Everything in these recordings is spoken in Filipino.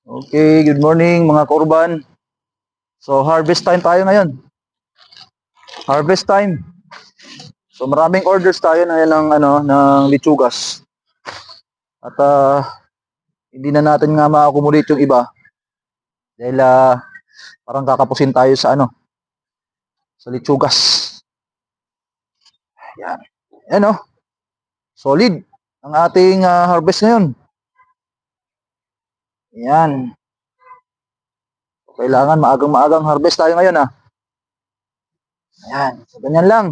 Okay, good morning mga kurban. So harvest time tayo ngayon. Harvest time. So maraming orders tayo na ng litsugas. At hindi na natin nga ma-accommodate yung iba dahil parang kakapusin tayo sa litsugas. Yan. Yan oh. Solid ang ating harvest ngayon. Yan. Kailangan maagang-maagang harvest tayo ngayon Yan. So ganyan lang.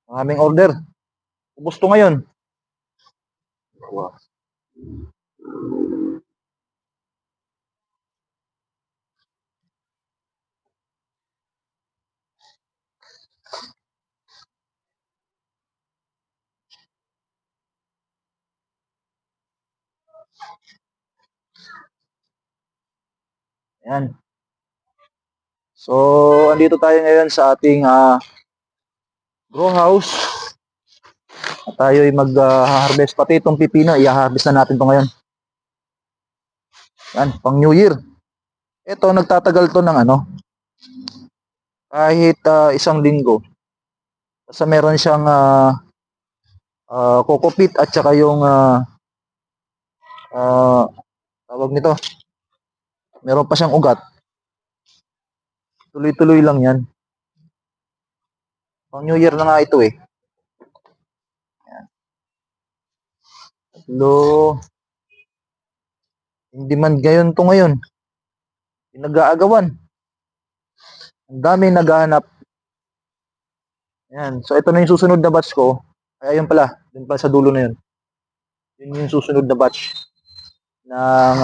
Maraming order. Ubos to ngayon. Wow. Yan. So, andito tayo ngayon sa ating grow house. At tayo ay mag-harvest. Pati itong pipino, i-harvest na natin to ngayon. Yan, pang New Year. Ito, nagtatagal to ng kahit isang linggo. Kasi meron siyang coco peat at saka yung tawag nito. Meron pa siyang ugat. Tuloy-tuloy lang yan. Pang New Year na nga ito eh. Yan. Hello. Hindi man gayon to ngayon. Pinag-aagawan. Ang dami naghahanap. Yan. So ito na yung susunod na batch ko. Ay ayun pala, dun pa sa dulo na yun. Yun yung susunod na batch ng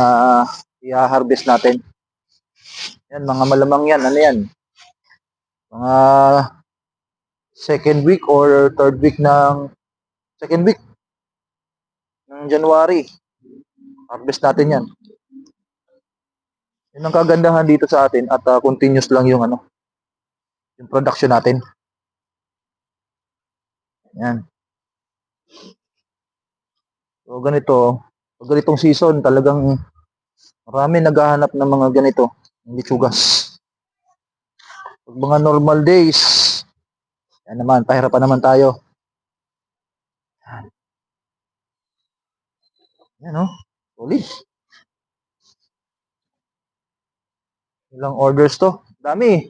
i-harvest natin. Yan, mga malamang yan. Ano yan? Mga second week or third week ng second week ng January. Harvest natin yan. Yun ang kagandahan dito sa atin at continuous lang yung yung production natin. Yan. So ganitong season talagang marami naghahanap ng mga ganito, ng litsugas. Pag mga normal days, yan naman, pahirapan naman tayo. Yan solid. Ilang orders to? Dami.